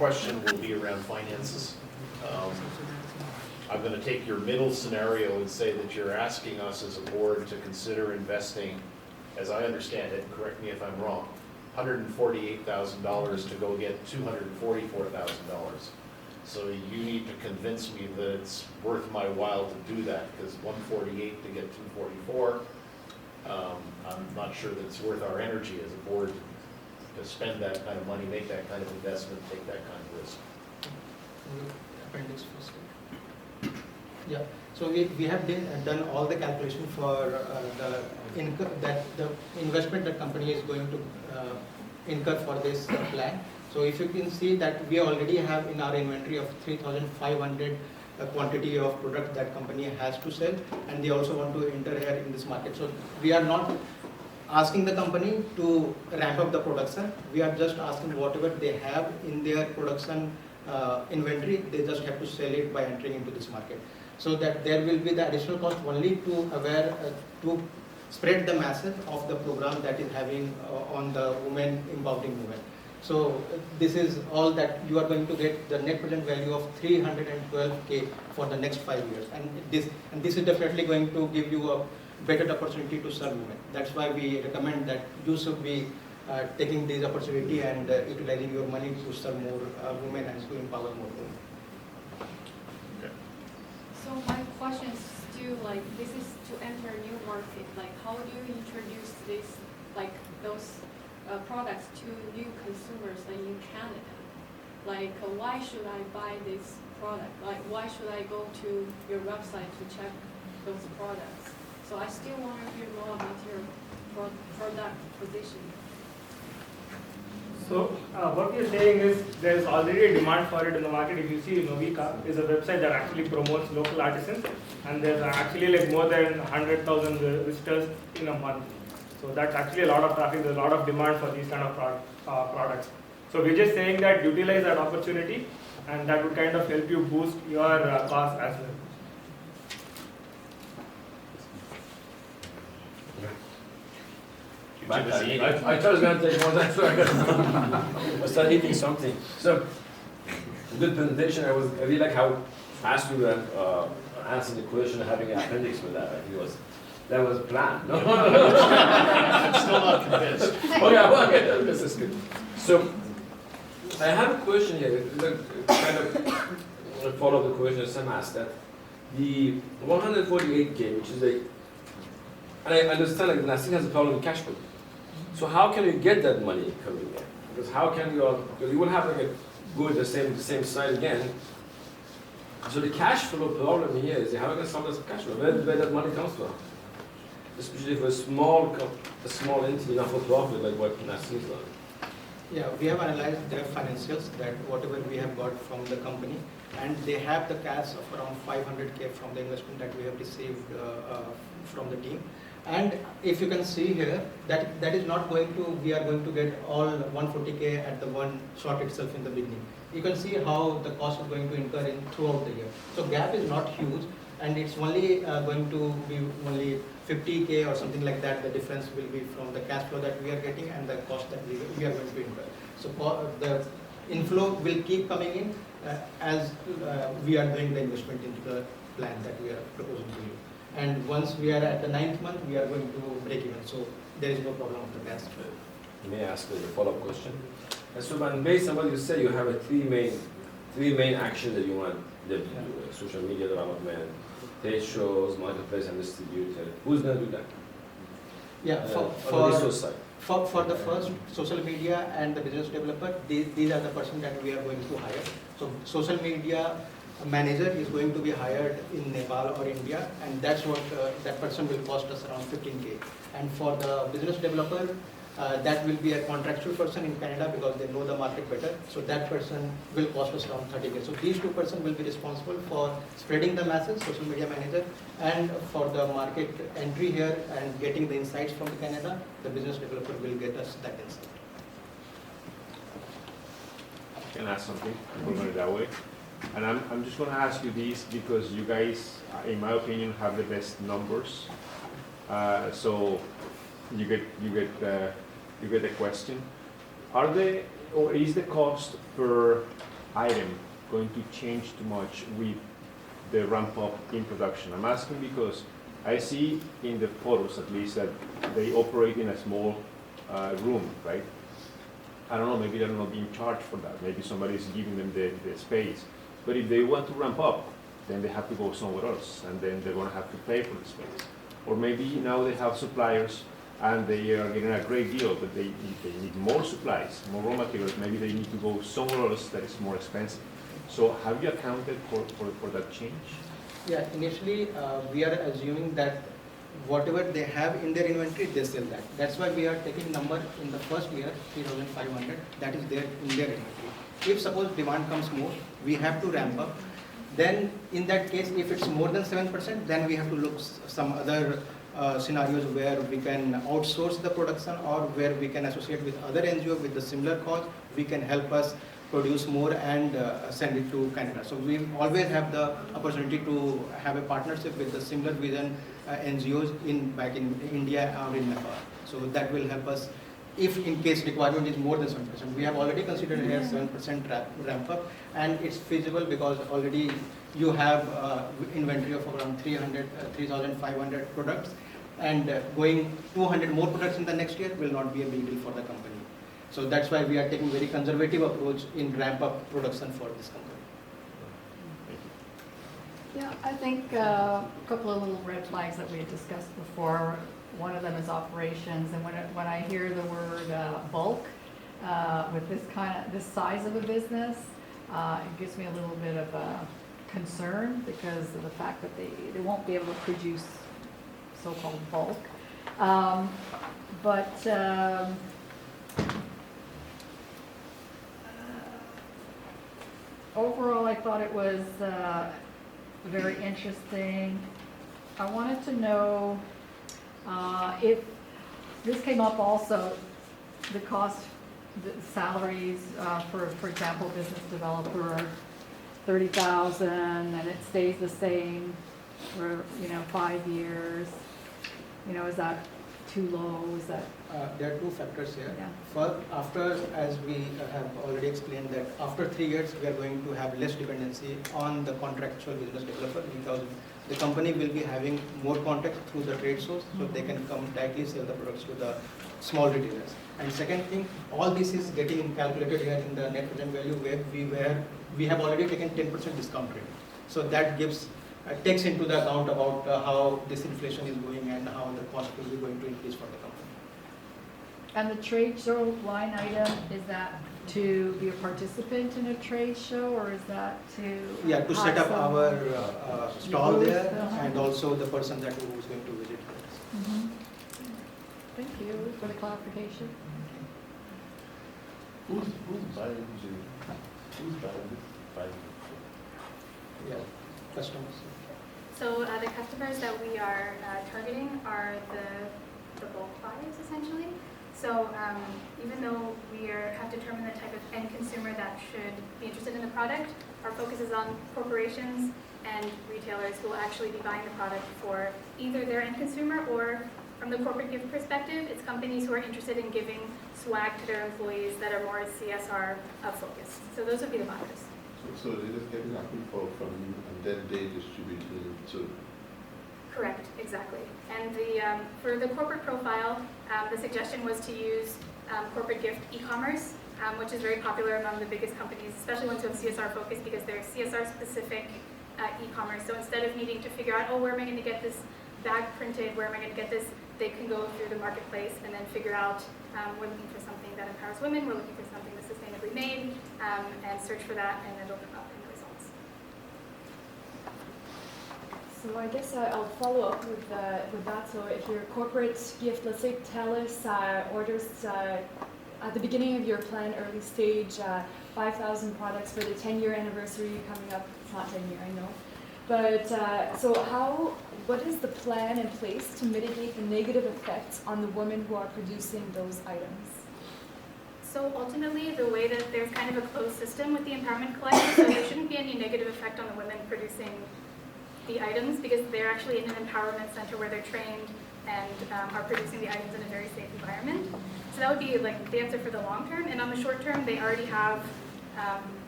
question will be around finances. I'm going to take your middle scenario and say that you're asking us as a board to consider investing, as I understand it, correct me if I'm wrong, $148,000 to go get $244,000. So you need to convince me that it's worth my while to do that, because 148 to get 244, I'm not sure that it's worth our energy as a board to spend that kind of money, make that kind of investment, take that kind of risk. Appendix first. Yeah, so we have done all the calculation for the investment that company is going to incur for this plan. So if you can see that we already have in our inventory of 3,500 quantity of product that company has to sell, and they also want to enter here in this market. So we are not asking the company to ramp up the production. We are just asking whatever they have in their production inventory, they just have to sell it by entering into this market. So that there will be the additional cost only to spread the message of the program that is having on the women empowering women. So this is all that you are going to get, the net present value of 312K for the next 5 years, and this is definitely going to give you a better opportunity to serve women. That's why we recommend that you should be taking this opportunity and utilizing your money to serve more women and to empower more women. So my question is still like, this is to enter a new market. Like, how do you introduce this, like those products to new consumers in Canada? Like, why should I buy this product? Like, why should I go to your website to check those products? So I still want to hear more about your product position. So what we are saying is there is already a demand for it in the market. If you see, Novika is a website that actually promotes local artisans, and there's actually like more than 100,000 visitors in a month. So that's actually a lot of traffic. There's a lot of demand for these kind of products. So we're just saying that utilize that opportunity, and that would kind of help you boost your cause as well. I thought I was going to take more time, so I started eating something. So, good presentation. I really like how fast you were answering the question, having an appendix with that. I think that was planned. No? I'm still not convinced. Oh yeah, well, okay, this is good. So, I have a question here. Kind of follow the question Sam asked. That the 148K, which is and I understand like Nassim has a problem with cash flow. So how can you get that money coming in? Because how can you? Because you will have like go to the same site again. So the cash flow problem here is how you can solve this cash flow. Where that money comes from? Especially for a small entity, not for profit, like what Nassim's done. Yeah, we have analyzed their financials, that whatever we have got from the company, and they have the cash of around 500K from the investment that we have received from the team. And if you can see here, that is not going to, we are going to get all 140K at the one shot itself in the beginning. You can see how the cost is going to incur throughout the year. So gap is not huge, and it's only going to be only 50K or something like that. The difference will be from the cash flow that we are getting and the cost that we are going to incur. So the inflow will keep coming in as we are doing the investment into the plan that we are proposing to you. And once we are at the 9th month, we are going to break even. So there is no problem with the cash flow. May I ask a follow-up question? So, based on what you say, you have three main actions that you want them to do: social media development, trade shows, marketplace, and distribute. Who's going to do that? Yeah, on the resource side. For the first, social media and the business developer, these are the person that we are going to hire. So social media manager is going to be hired in Nepal or India, and that's what that person will cost us around 15K. And for the business developer, that will be a contractual person in Canada because they know the market better. So that person will cost us around 30K. So these two persons will be responsible for spreading the message, social media manager, and for the market entry here and getting the insights from Canada, the business developer will get us that insight. Can I ask something? I'm going that way. And I'm just going to ask you this because you guys, in my opinion, have the best numbers. So you get the question: are they, or is the cost per item going to change too much with the ramp up in production? I'm asking because I see in the photos at least that they operate in a small room, right? I don't know, maybe they're not being charged for that. Maybe somebody's giving them the space. But if they want to ramp up, then they have to go somewhere else, and then they're gonna have to pay for the space. Or maybe now they have suppliers and they are getting a great deal, but they need more supplies, more raw materials. Maybe they need to go somewhere else that is more expensive. So have you accounted for that change? Yeah, initially, we are assuming that whatever they have in their inventory, they sell that. That's why we are taking number in the first year, 3,500, that is there in their inventory. If suppose demand comes more, we have to ramp up. Then in that case, if it's more than 7%, then we have to look some other scenarios where we can outsource the production or where we can associate with other NGO with the similar cause. We can help us produce more and send it to Canada. So we always have the opportunity to have a partnership with the similar vision NGOs back in India or in Nepal. So that will help us if in case requirement is more than 7%. We have already considered here 7% ramp up, and it's feasible because already you have inventory of around 3,500 products, and going 200 more products in the next year will not be a big deal for the company. So that's why we are taking very conservative approach in ramp up production for this company. Yeah, I think a couple of little red flags that we had discussed before. One of them is operations, and when I hear the word bulk with this size of a business, it gives me a little bit of a concern because of the fact that they won't be able to produce so-called bulk. Overall, I thought it was very interesting. I wanted to know if this came up also, the cost, the salaries for example, business developer, 30,000, and it stays the same for 5 years. Is that too low? Is that? There are two factors here. Yeah. First, after, as we have already explained, that after 3 years we are going to have less dependency on the contractual business developer because the company will be having more contacts through the trade shows, so they can come directly sell the products to the small retailers. And second thing, all this is getting calculated here in the net present value where we have already taken 10% discount rate. So that gives takes into the account about how this inflation is going and how the cost will be going to increase for the company. And the trade show line item, is that to be a participant in a trade show, or is that to? Yeah, to set up have our stall booth, there, uh-huh. and also the person that who is going to visit us. Mhm. Thank you for the clarification. Who's buying Yeah, customers. So the customers that we are targeting are the bulk buyers essentially. So even though we have determined the type of end consumer that should be interested in the product, our focus is on corporations and retailers who will actually be buying the product for either their end consumer or from the corporate gift perspective, it's companies who are interested in giving swag to their employees that are more CSR focused. So those would be the buyers. So they just get an info from you and then they distribute it to. Correct, exactly. And for the corporate profile, the suggestion was to use corporate gift e-commerce, which is very popular among the biggest companies, especially ones who have CSR focus because they're CSR specific e-commerce. So instead of needing to figure out, where am I going to get this bag printed, where am I going to get this, they can go through the marketplace and then figure out, we're looking for something that empowers women, we're looking for something that's sustainably made, and search for that, and it'll come up in the results. So I guess I'll follow up with that. So if your corporate gift, let's say TELUS orders at the beginning of your plan, early stage, 5,000 products for the 10-year anniversary coming up. It's not 10 year, I know. But so what is the plan in place to mitigate the negative effects on the women who are producing those items? So ultimately, the way that there's kind of a closed system with the Empowerment Collective, so there shouldn't be any negative effect on the women producing the items because they're actually in an empowerment center where they're trained and are producing the items in a very safe environment. So that would be like the answer for the long term. And on the short term, they already have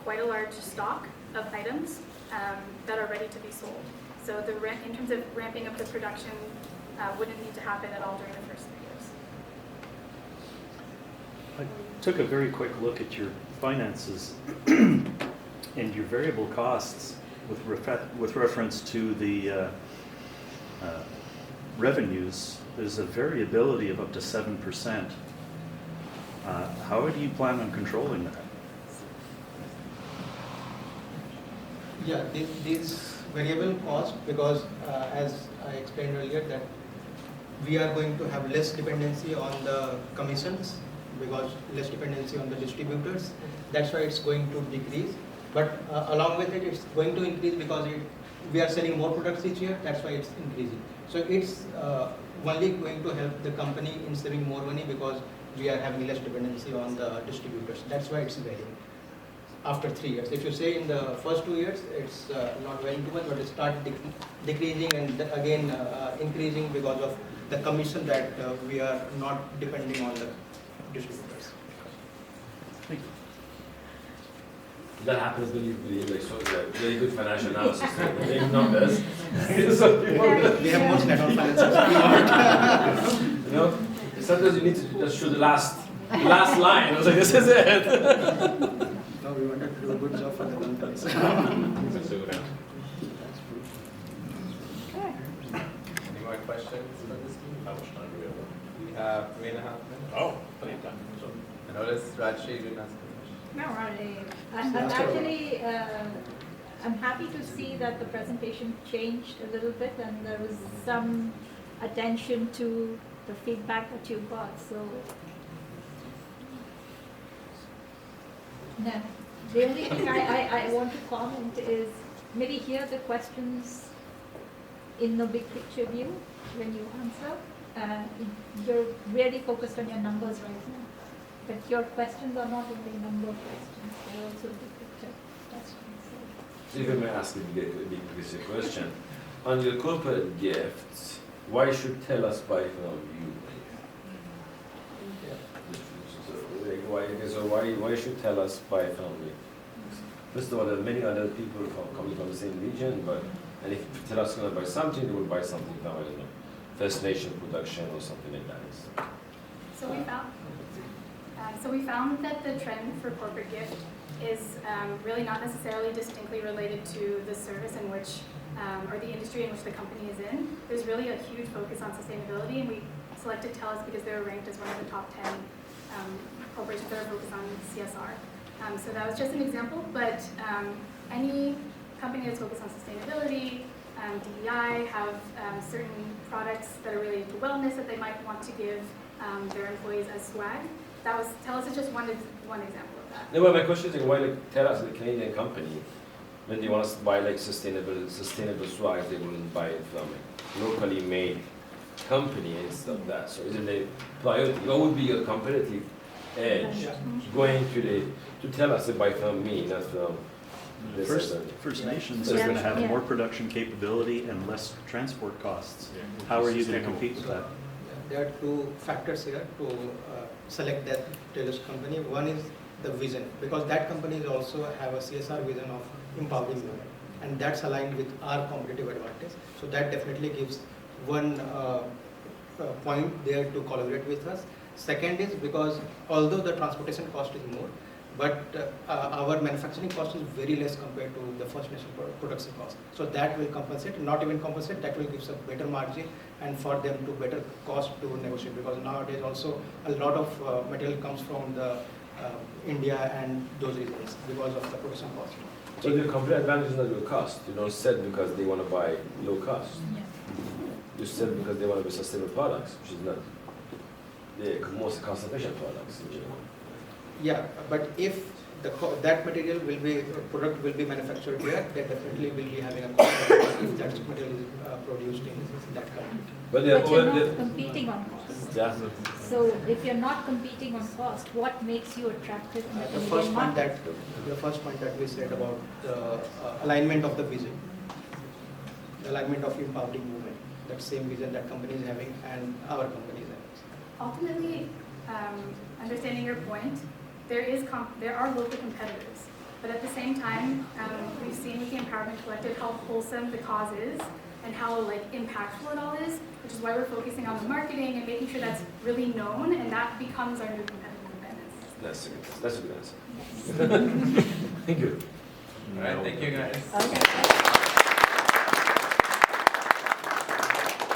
quite a large stock of items that are ready to be sold. So in terms of ramping up the production, wouldn't need to happen at all during the first 3 years. I took a very quick look at your finances and your variable costs with reference to the revenues. There's a variability of up to 7%. How do you plan on controlling that? Yeah, these variable cost, because as I explained earlier, that we are going to have less dependency on the commissions, because less dependency on the distributors. That's why it's going to decrease. But along with it, it's going to increase because we are selling more products each year. That's why it's increasing. So it's only going to help the company in saving more money because we are having less dependency on the distributors. That's why it's varying after 3 years. If you say in the first 2 years, it's not varying too much, but it starts decreasing and again increasing because of the commission that we are not depending on the distributors. Thank you. That happens, believe me, like, so like, very good financial analysis, like, big numbers. So people, We have more net on finances. you know, sometimes you need to just show the last line. I was like, this is it. No, we wanted to do a good job for the companies. Okay. Any more questions for this team? How much time do we have? We have 3.5 minutes. Oh, plenty of time. So, I noticed Rajshri didn't ask a question. No, I'm actually, I'm happy to see that the presentation changed a little bit and there was some attention to the feedback that you got, so. No, the only thing I want to comment is maybe hear the questions in the big picture view when you answer. You're really focused on your numbers right now. But your questions are not only number questions, they're also big picture questions. So if I may ask a big picture question, on your corporate gifts, why should tell us buy from you? So why should tell us buy from you? First of all, there are many other people coming from the same region, and if tell us going to buy something, they will buy something from, I don't know, First Nation production or something like that. So we found that the trend for corporate gift is really not necessarily distinctly related to the service in which, or the industry in which the company is in. There's really a huge focus on sustainability, and we selected TELUS because they were ranked as one of the top 10 corporations that are focused on CSR. So that was just an example, but any company that's focused on sustainability, DEI, have certain products that are related to wellness that they might want to give their employees as swag. TELUS is just one example of that. No, but my question is like, why like TELUS, the Canadian company, when they want to buy like sustainable swag, they wouldn't buy it from a locally made company and stuff like that. So isn't a priority? What would be your competitive edge going to TELUS to buy from me, not from this First Nations Yeah. are going to have Yeah. more production capability and less transport costs. How are you going to compete with that? There are two factors here to select that TELUS company. One is the vision, because that company also have a CSR vision of empowering women, and that's aligned with our competitive advantage. So that definitely gives one point there to collaborate with us. Second is because although the transportation cost is more, but our manufacturing cost is very less compared to the First Nation production cost. So that will compensate, not even compensate, that will give us a better margin and for them to better cost to negotiate, because nowadays also a lot of material comes from the India and those regions because of the production cost. So the complete advantage is not your cost. You don't sell because they want to buy low cost. You sell because they want to be sustainable products, which is not the most cost-efficient products in general. Yeah, but if that material will be, product will be manufactured here, then definitely will be having a cost if that material is produced in that country. But But you're not competing on cost. yeah. So if you're not competing on cost, what makes you attractive in the The Canadian first point market? the first point that we said about the alignment of the vision, the alignment of empowering women, that same vision that company is having and our company is having. Ultimately, understanding your point, there are local competitors. But at the same time, we've seen with the Empowerment Collective how wholesome the cause is and how like impactful it all is, which is why we're focusing on the marketing and making sure that's really known, and that becomes our new competitive advantage. That's a good answer. Thank you. All right, thank you guys. Okay.